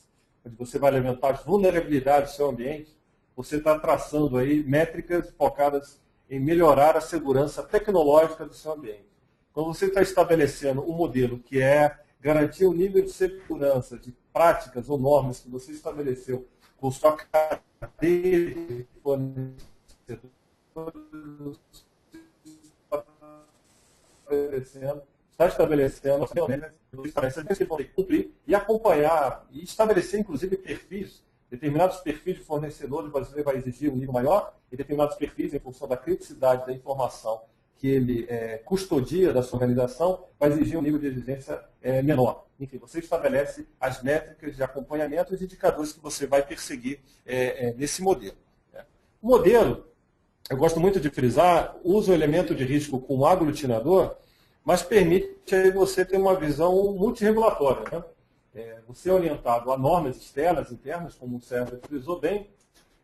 onde você vai levantar as vulnerabilidades do seu ambiente, você está traçando aí métricas focadas em melhorar a segurança tecnológica do seu ambiente. Quando você está estabelecendo um modelo que é garantir o nível de segurança de práticas ou normas que você estabeleceu com sua cadeia de fornecedores, está estabelecendo que vão ter que cumprir e acompanhar e estabelecer, inclusive, perfis, determinados perfis de fornecedores, você vai exigir um nível maior, e determinados perfis, em função da criticidade da informação que ele custodia da sua organização, vai exigir um nível de exigência menor. Enfim, você estabelece as métricas de acompanhamento e os indicadores que você vai perseguir nesse modelo. O modelo, eu gosto muito de frisar, usa o elemento de risco como aglutinador, mas permite aí você ter uma visão multirregulatória. Né? Você é orientado a normas externas, internas, como o Sérgio frisou bem,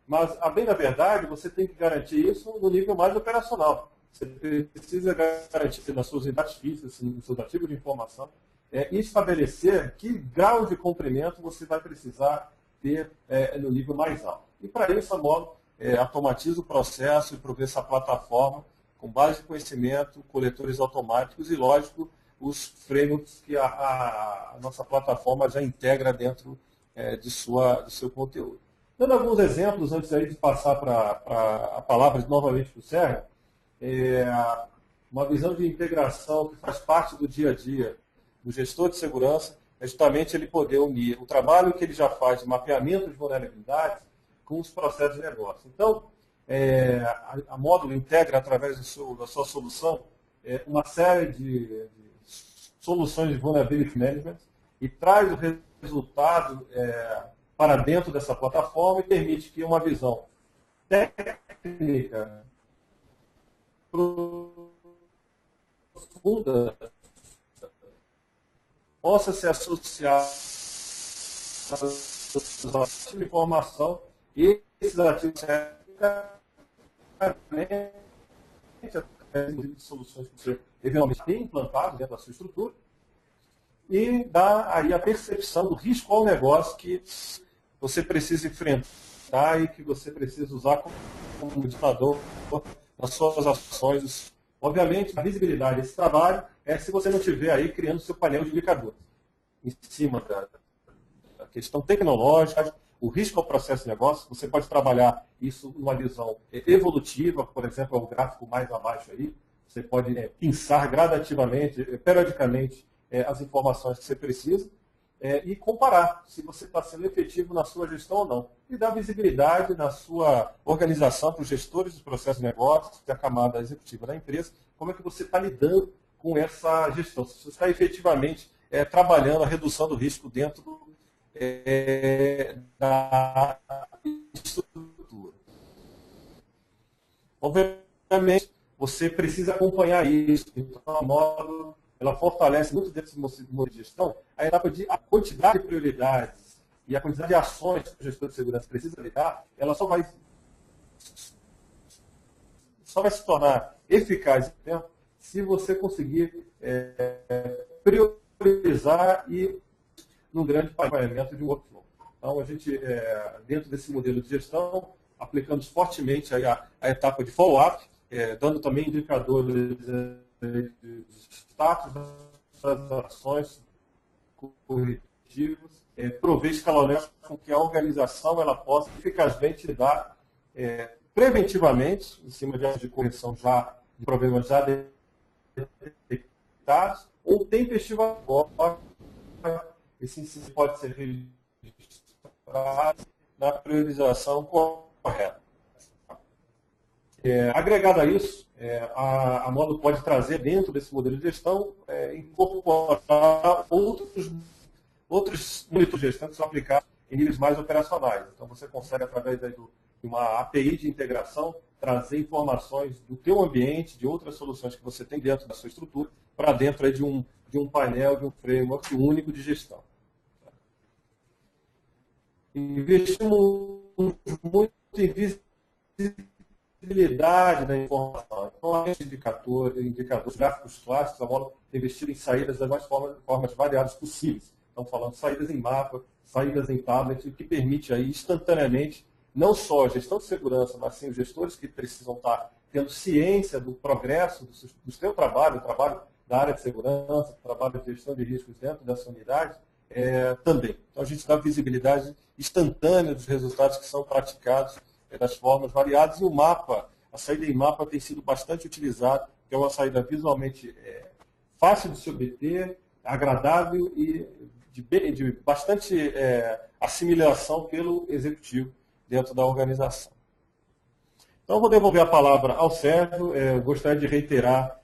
mas, a bem da verdade, você tem que garantir isso no nível mais operacional. Você precisa garantir nas suas unidades físicas, nos seus ativos de informação, e estabelecer que grau de cumprimento você vai precisar ter no nível mais alto. E, para isso, a Módulo automatiza o processo e provê essa plataforma com base de conhecimento, coletores automáticos e, lógico, os frameworks que a nossa plataforma já integra dentro do seu conteúdo. Dando alguns exemplos, antes aí de passar para a palavra novamente para o Sérgio, uma visão de integração que faz parte do dia a dia do gestor de segurança é justamente ele poder unir o trabalho que ele já faz de mapeamento de vulnerabilidades com os processos de negócio. Então, a Módulo integra, através da sua solução, uma série de soluções de Vulnerability Management e traz o resultado para dentro dessa plataforma e permite que uma visão técnica profunda possa se associar a informação e esses ativos de soluções que você eventualmente tem implantado dentro da sua estrutura e dá aí a percepção do risco ao negócio que você precisa enfrentar e que você precisa usar como indicador nas suas ações. Obviamente, a visibilidade desse trabalho é se você não estiver aí criando seu painel de indicadores em cima da questão tecnológica, o risco ao processo de negócio. Você pode trabalhar isso numa visão evolutiva, por exemplo, o gráfico mais abaixo aí. Você pode pensar gradativamente, periodicamente, as informações que você precisa e comparar se você está sendo efetivo na sua gestão ou não. E dar visibilidade na sua organização para os gestores dos processos de negócio, da camada executiva da empresa, como é que você está lidando com essa gestão. Se você está efetivamente trabalhando a redução do risco dentro da estrutura. Obviamente, você precisa acompanhar isso. Então, a Módulo, ela fortalece muito dentro desse modelo de gestão a quantidade de prioridades e a quantidade de ações que o gestor de segurança precisa lidar, ela só vai se tornar eficaz se você conseguir priorizar e num grande pagamento de um workflow. Então, a gente, dentro desse modelo de gestão, aplicamos fortemente aí a etapa de follow-up, dando também indicadores de status das ações corretivas, prover escalonamento com que a organização ela possa eficazmente dar preventivamente, em cima de correção já de problemas já detectados, ou tempestivamente. Esse índice pode ser registrado na priorização correta. Agregado a isso, a Módulo pode trazer dentro desse modelo de gestão, incorporar outros monitores de gestão que são aplicados em níveis mais operacionais. Então você consegue, através de uma API de integração, trazer informações do teu ambiente, de outras soluções que você tem dentro da sua estrutura, para dentro aí de um painel, de um framework único de gestão. Investimos muito em visibilidade da informação. Então, além de indicadores gráficos clássicos, a Módulo tem investido em saídas das mais formas variadas possíveis. Estamos falando de saídas em mapa, saídas em tablet, o que permite aí instantaneamente, não só a gestão de segurança, mas sim os gestores que precisam estar tendo ciência do progresso do seu trabalho, o trabalho da área de segurança, trabalho de gestão de riscos dentro dessa unidade, também. Então, a gente dá visibilidade instantânea dos resultados que são praticados das formas variadas. E o mapa, a saída em mapa tem sido bastante utilizada, que é uma saída visualmente fácil de se obter, agradável e de bastante assimilação pelo executivo dentro da organização. Então, eu vou devolver a palavra ao Sérgio. Eu gostaria de reiterar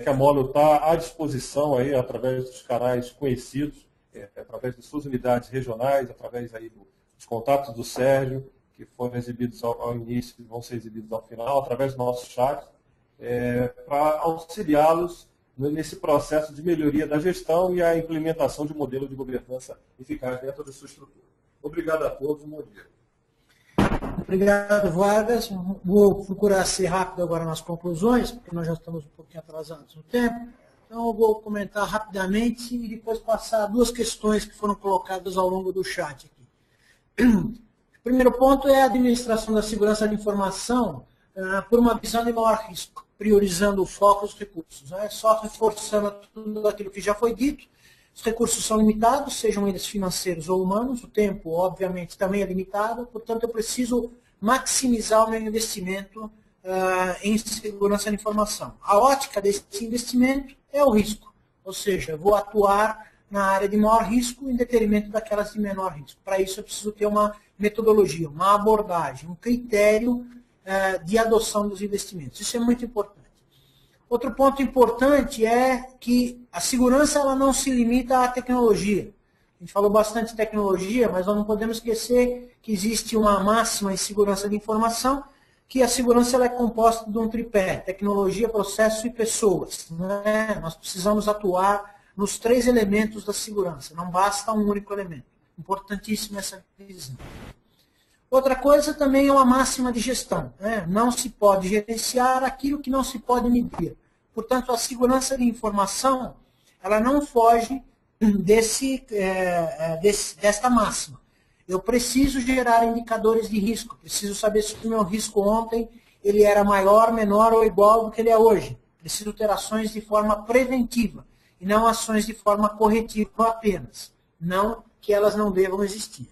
que a Módulo está à disposição aí, através dos canais conhecidos, através de suas unidades regionais, através aí dos contatos do Sérgio, que foram exibidos ao início e vão ser exibidos ao final, através do nosso chat, para auxiliá-los nesse processo de melhoria da gestão e a implementação de um modelo de governança eficaz dentro da sua estrutura. Obrigado a todos, um bom dia. Obrigado, Vargas. Vou procurar ser rápido agora nas conclusões, porque nós já estamos um pouquinho atrasados no tempo. Então, eu vou comentar rapidamente e depois passar duas questões que foram colocadas ao longo do chat aqui. O primeiro ponto é a administração da segurança da informação por uma visão de maior risco, priorizando o foco e os recursos. Só reforçando tudo aquilo que já foi dito. Os recursos são limitados, sejam eles financeiros ou humanos. O tempo, obviamente, também é limitado. Portanto, eu preciso maximizar o meu investimento em segurança da informação. A ótica desse investimento é o risco. Ou seja, eu vou atuar na área de maior risco em detrimento daquelas de menor risco. Para isso eu preciso ter uma metodologia, uma abordagem, um critério de adoção dos investimentos. Isso é muito importante. Outro ponto importante é que a segurança ela não se limita à tecnologia. A gente falou bastante de tecnologia, mas nós não podemos esquecer que existe uma máxima em segurança de informação, que a segurança ela é composta de um tripé, tecnologia, processo e pessoas. Né? Nós precisamos atuar nos 3 elementos da segurança, não basta um único elemento. Importantíssima essa visão. Outra coisa também é uma máxima de gestão. Né? Não se pode gerenciar aquilo que não se pode medir. Portanto, a segurança de informação ela não foge desta máxima. Eu preciso gerar indicadores de risco. Preciso saber se o meu risco ontem ele era maior, menor ou igual do que ele é hoje. Preciso ter ações de forma preventiva e não ações de forma corretiva apenas. Não que elas não devam existir.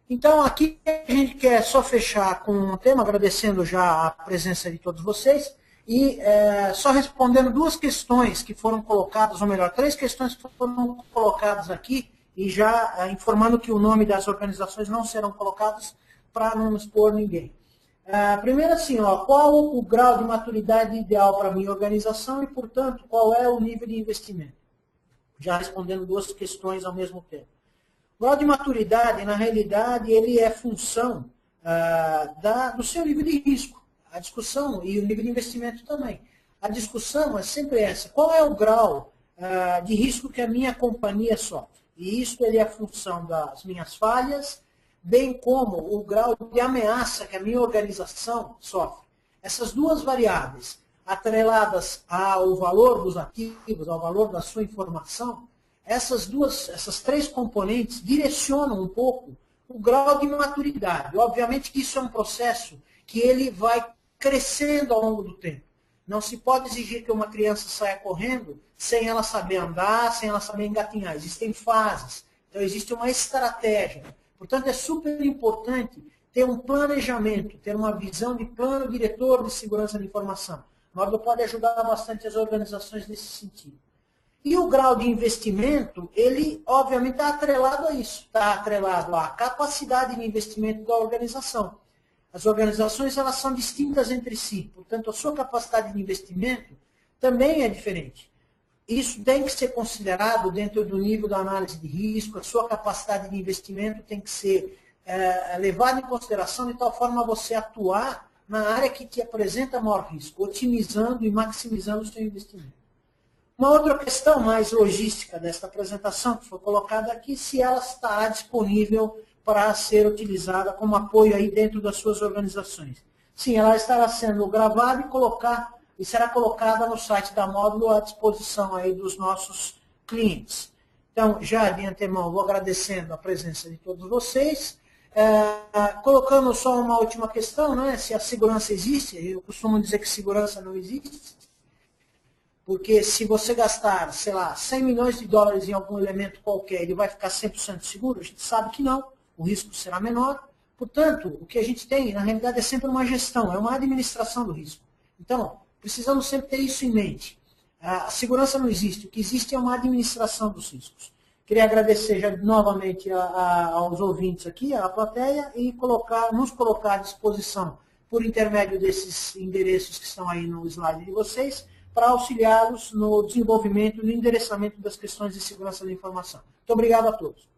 Então, aqui a gente quer só fechar com um tema, agradecendo já a presença de todos vocês, e só respondendo 2 questões que foram colocadas, ou melhor, 3 questões que foram colocadas aqui, e já informando que o nome das organizações não serão colocadas para não expor ninguém. Primeiro assim, qual o grau de maturidade ideal para a minha organização e, portanto, qual é o nível de investimento? Já respondendo 2 questões ao mesmo tempo. O grau de maturidade, na realidade, ele é função do seu nível de risco. A discussão e o nível de investimento também. A discussão é sempre essa. Qual é o grau de risco que a minha companhia sofre? E isso ele é função das minhas falhas, bem como o grau de ameaça que a minha organização sofre. Essas 2 variáveis, atreladas ao valor dos ativos, ao valor da sua informação, essas 3 componentes direcionam um pouco o grau de maturidade. Obviamente que isso é um processo que ele vai crescendo ao longo do tempo. Não se pode exigir que uma criança saia correndo sem ela saber andar, sem ela saber engatinhar. Existem fases. Então, existe uma estratégia. Portanto, é super importante ter um planejamento, ter uma visão de plano diretor de segurança de informação. O Módulo pode ajudar bastante as organizações nesse sentido. E o grau de investimento, ele, obviamente, está atrelado a isso. Está atrelado à capacidade de investimento da organização. As organizações elas são distintas entre si, portanto, a sua capacidade de investimento também é diferente. Isso tem que ser considerado dentro do nível da análise de risco, a sua capacidade de investimento tem que ser levada em consideração de tal forma a você atuar na área que te apresenta maior risco, otimizando e maximizando o seu investimento. Uma outra questão mais logística desta apresentação que foi colocada aqui, se ela estará disponível para ser utilizada como apoio aí dentro das suas organizações. Sim, ela estará sendo gravada e será colocada no site da Módulo à disposição aí dos nossos clientes. Então, já de antemão, vou agradecendo a presença de todos vocês. Colocando só uma última questão, né? Se a segurança existe, eu costumo dizer que segurança não existe, porque se você gastar, sei lá, 100 milhões de dólares em algum elemento qualquer, ele vai ficar 100% seguro? A gente sabe que não. O risco será menor. Portanto, o que a gente tem, na realidade, é sempre uma gestão, é uma administração do risco. Então, precisamos sempre ter isso em mente. A segurança não existe, o que existe é uma administração dos riscos. Queria agradecer já novamente aos ouvintes aqui, à plateia, e nos colocar à disposição, por intermédio desses endereços que estão aí no slide de vocês, para auxiliá-los no desenvolvimento e no endereçamento das questões de segurança da informação. Muito obrigado a todos.